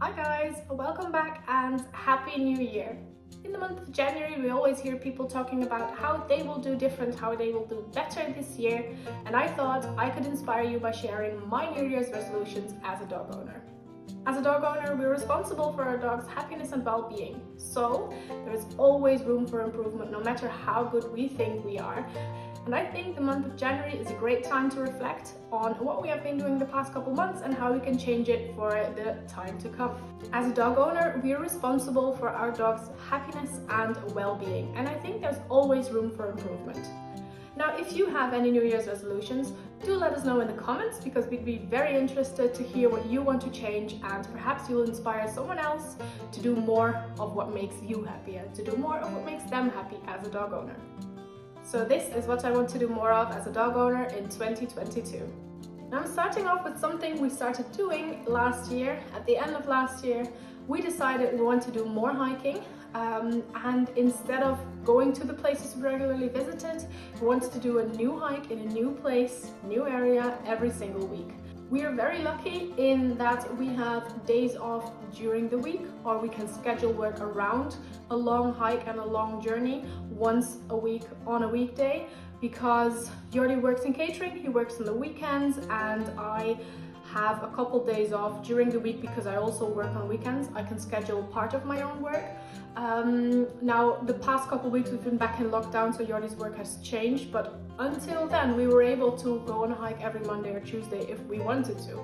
Hi guys, welcome back and Happy New Year! In the month of January we always hear people talking about how they will do different, how they will do better this year, and I thought I could inspire you by sharing my New Year's resolutions as a dog owner. As a dog owner, we're responsible for our dog's happiness and well-being, so there is always room for improvement no matter how good we think we are. And I think the month of January is a great time to reflect on what we have been doing the past couple months and how we can change it for the time to come. As a dog owner, we are responsible for our dog's happiness and well-being, and I think there's always room for improvement. Now, if you have any New Year's resolutions, do let us know in the comments because we'd be very interested to hear what you want to change, and perhaps you'll inspire someone else to do more of what makes you happy and to do more of what makes them happy as a dog owner. So this is what I want to do more of as a dog owner in 2022. Now I'm starting off with something we started doing last year. At the end of last year, we decided we want to do more hiking, and instead of going to the places we regularly visited, we wanted to do a new hike in a new place, new area every single week. We are very lucky in that we have days off during the week, or we can schedule work around a long hike and a long journey once a week on a weekday, because Jordi works in catering, he works on the weekends, and I have a couple days off during the week because I also work on weekends. I can schedule part of my own work. Now the past couple weeks we've been back in lockdown, so Jordi's work has changed, but until then we were able to go on a hike every Monday or Tuesday if we wanted to.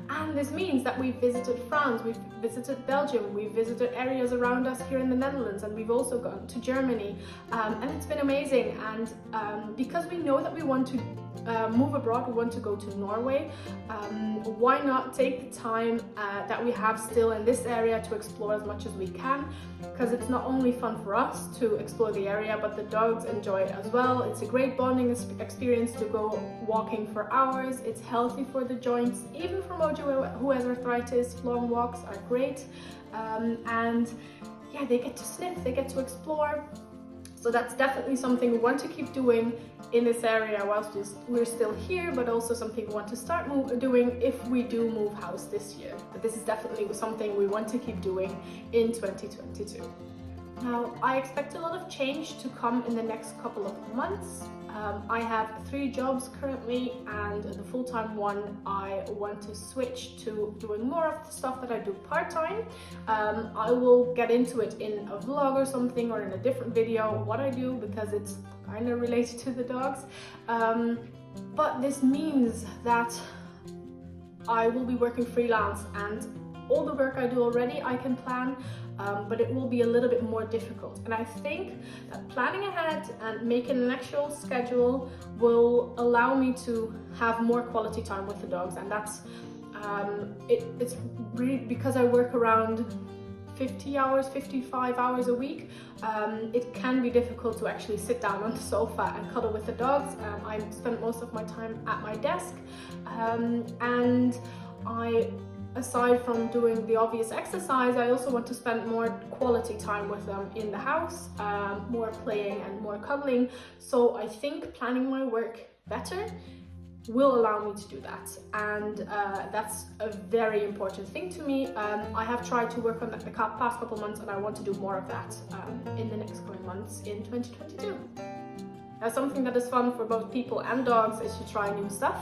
And this means that we've visited France, we've visited Belgium, we've visited areas around us here in the Netherlands, and we've also gone to Germany, and it's been amazing. And because we know that we want to move abroad, we want to go to Norway, why not take the time that we have still in this area to explore as much as we can, because it's not only fun for us to explore the area, but the dogs enjoy it as well. It's a great bonding experience to go walking for hours. It's healthy for the joints, even for Mojo who has arthritis. Long walks are great, and yeah, they get to sniff, they get to explore. So that's definitely something we want to keep doing in this area whilst we're still here, but also something we want to start doing if we do move house this year. But this is definitely something we want to keep doing in 2022. Now, I expect a lot of change to come in the next couple of months. I have 3 jobs currently, and the full-time one I want to switch to doing more of the stuff that I do part-time. I will get into it in a vlog or something, or in a different video what I do, because it's kind of related to the dogs. But this means that I will be working freelance, and all the work I do already I can plan, but it will be a little bit more difficult. And I think that planning ahead and making an actual schedule will allow me to have more quality time with the dogs. And that's it's really because I work around 50 hours, 55 hours a week. It can be difficult to actually sit down on the sofa and cuddle with the dogs. I spend most of my time at my desk, and aside from doing the obvious exercise, I also want to spend more quality time with them in the house, more playing and more cuddling. So I think planning my work better will allow me to do that, and that's a very important thing to me. I have tried to work on that the past couple months, and I want to do more of that in the next coming months in 2022. Something that is fun for both people and dogs is to try new stuff,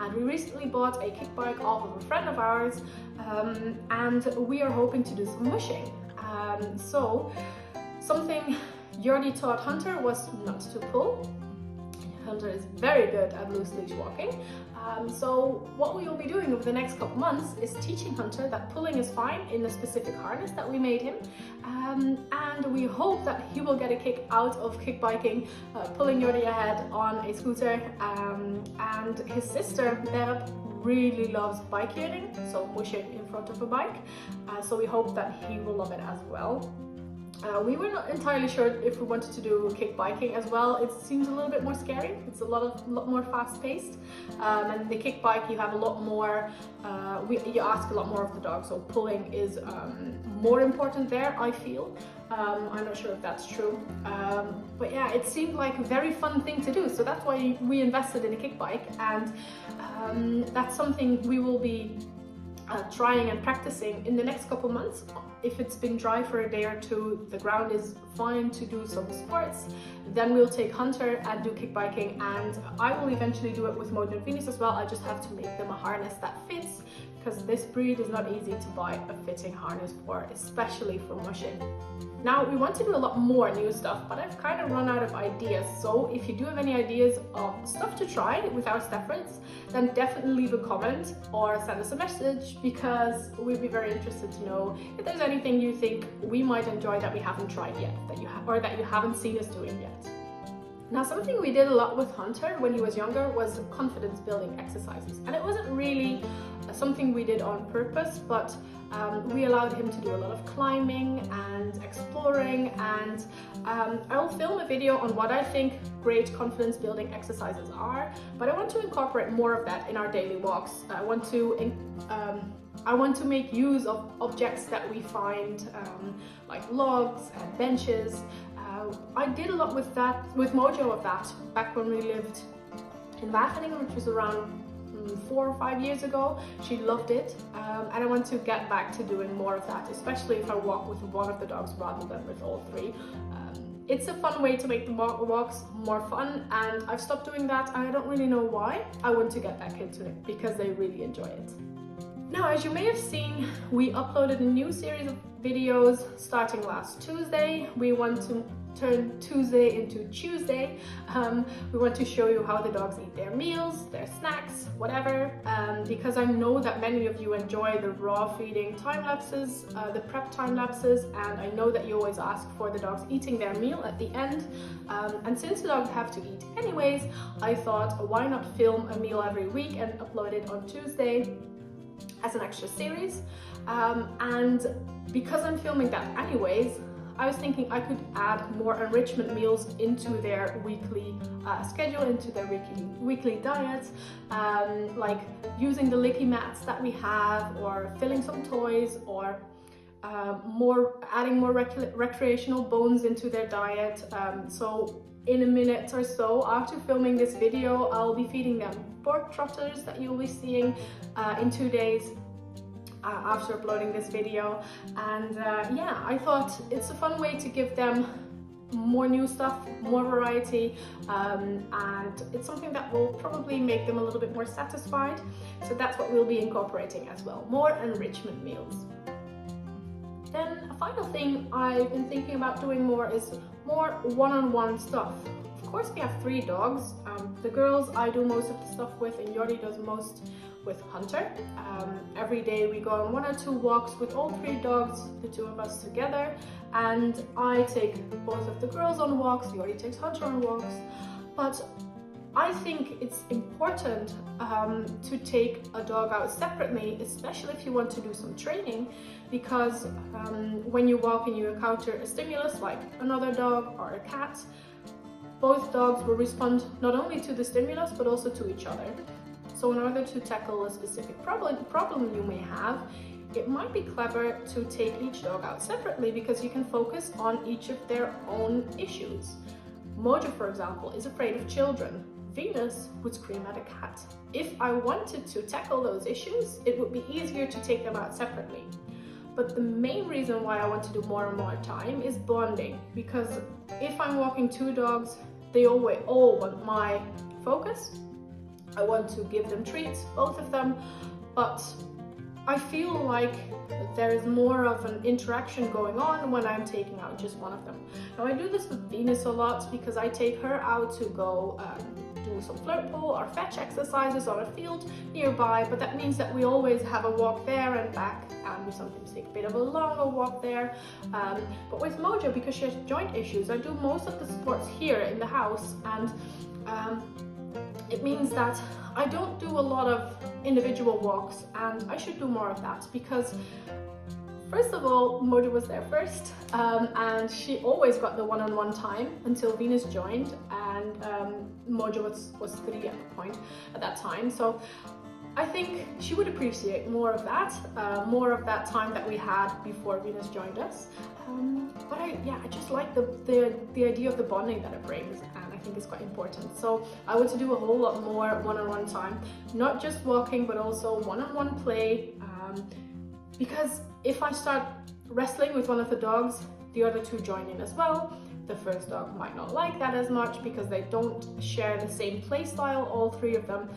and we recently bought a kick bike off of a friend of ours, and we are hoping to do some mushing. So something Jordi taught Hunter was not to pull. Hunter is very good at loose leash walking. So what we will be doing over the next couple months is teaching Hunter that pulling is fine in a specific harness that we made him, and we hope that he will get a kick out of kick biking, pulling Jordi ahead on a scooter. And his sister Berb really loves bike hearing, so mushing in front of a bike. So we hope that he will love it as well. We were not entirely sure if we wanted to do kick biking as well. It seems a little bit more scary. It's a lot more fast paced, and the kick bike you have a lot more. You ask a lot more of the dog, so pulling is more important there, I feel. I'm not sure if that's true, but yeah, it seemed like a very fun thing to do, so that's why we invested in a kick bike, and that's something we will be trying and practicing in the next couple months. If it's been dry for a day or two, the ground is fine to do some sports, then we'll take Hunter and do kick biking, and I will eventually do it with Mojo and Venus as well. I just have to make them a harness that fits, because this breed is not easy to buy a fitting harness for, especially for mushing. Now, we want to do a lot more new stuff, but I've kind of run out of ideas. So if you do have any ideas of stuff to try with our staff friends, then definitely leave a comment or send us a message, because we'd be very interested to know if there's anything you think we might enjoy that we haven't tried yet, or that you haven't seen us doing yet. Now, something we did a lot with Hunter when he was younger was confidence building exercises, and it wasn't really something we did on purpose, but we allowed him to do a lot of climbing and exploring, and I'll film a video on what I think great confidence building exercises are, but I want to incorporate more of that in our daily walks. I want to make use of objects that we find, like logs and benches. I did a lot with Mojo of that back when we lived in Wageningen, which was around 4 or 5 years ago. She loved it, and I want to get back to doing more of that, especially if I walk with one of the dogs rather than with all three. It's a fun way to make the walks more fun, and I've stopped doing that, and I don't really know why. I want to get back into it because they really enjoy it. Now, as you may have seen, we uploaded a new series of videos starting last Tuesday. We want to turn Tuesday into Chewsday. We want to show you how the dogs eat their meals, their snacks, whatever, because I know that many of you enjoy the raw feeding time lapses, the prep time lapses, and I know that you always ask for the dogs eating their meal at the end. And since the dogs have to eat anyways, I thought, why not film a meal every week and upload it on Tuesday as an extra series. And because I'm filming that anyways, I was thinking I could add more enrichment meals into their weekly schedule, into their weekly diets, like using the licky mats that we have, or filling some toys, or adding more recreational bones into their diet. So in a minute or so after filming this video, I'll be feeding them pork trotters that you'll be seeing in 2 days after uploading this video. And yeah, I thought it's a fun way to give them more new stuff, more variety, and it's something that will probably make them a little bit more satisfied. So that's what we'll be incorporating as well, more enrichment meals. Then a final thing I've been thinking about doing more is more one-on-one stuff. Of course, we have 3 dogs. The girls I do most of the stuff with, and Jordi does most with Hunter. Every day we go on 1 or 2 walks with all 3 dogs, the 2 of us together, and I take both of the girls on walks, Jordi takes Hunter on walks. But I think it's important to take a dog out separately, especially if you want to do some training, because when you walk and you encounter a stimulus like another dog or a cat, both dogs will respond not only to the stimulus but also to each other. So in order to tackle a specific problem you may have, it might be clever to take each dog out separately, because you can focus on each of their own issues. Mojo, for example, is afraid of children. Venus would scream at a cat. If I wanted to tackle those issues, it would be easier to take them out separately. But the main reason why I want to do more and more time is bonding, because if I'm walking 2 dogs, they all want my focus. I want to give them treats, both of them, but I feel like there is more of an interaction going on when I'm taking out just one of them. Now, I do this with Venus a lot because I take her out to go do some flirt pole or fetch exercises on a field nearby, but that means that we always have a walk there and back, and we sometimes take a bit of a longer walk there. But with Mojo, because she has joint issues, I do most of the sports here in the house, and it means that I don't do a lot of individual walks, and I should do more of that, because first of all, Mojo was there first, and she always got the one-on-one time until Venus joined, and Mojo was 3 at that time. So I think she would appreciate more of that time that we had before Venus joined us. But I just like the idea of the bonding that it brings, and I think it's quite important. So I want to do a whole lot more one-on-one time, not just walking, but also one-on-one play, because if I start wrestling with one of the dogs, the other two join in as well. The first dog might not like that as much because they don't share the same play style, all three of them.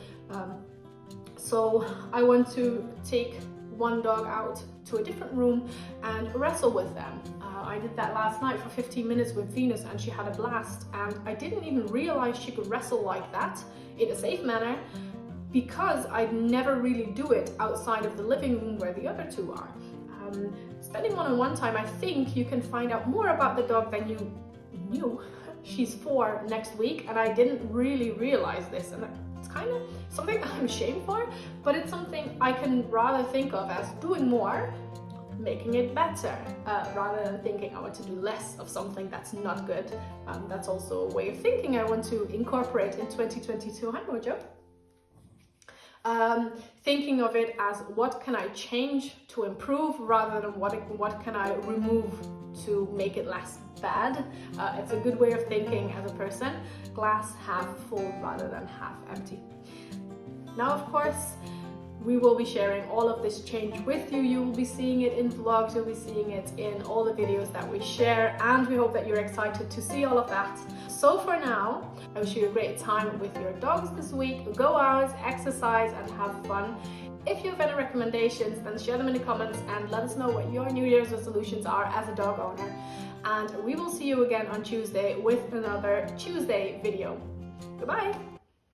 So I want to take one dog out to a different room and wrestle with them. I did that last night for 15 minutes with Venus and she had a blast, and I didn't even realize she could wrestle like that in a safe manner because I'd never really do it outside of the living room where the other two are. Spending one-on-one time, I think you can find out more about the dog than you knew. She's 4 next week and I didn't really realize this, and it's kind of something I'm ashamed for, but it's something I can rather think of as doing more, making it better, rather than thinking I want to do less of something that's not good. That's also a way of thinking I want to incorporate in 2022. Hi Mojo. Thinking of it as what can I change to improve rather than what can I remove to make it less bad. It's a good way of thinking as a person. Glass half full rather than half empty. Now, of course, we will be sharing all of this change with you. You will be seeing it in vlogs, you'll be seeing it in all the videos that we share, and we hope that you're excited to see all of that. So for now, I wish you a great time with your dogs this week. Go out, exercise, and have fun. If you have any recommendations, then share them in the comments and let us know what your New Year's resolutions are as a dog owner. And we will see you again on Tuesday with another Chewsday video. Goodbye!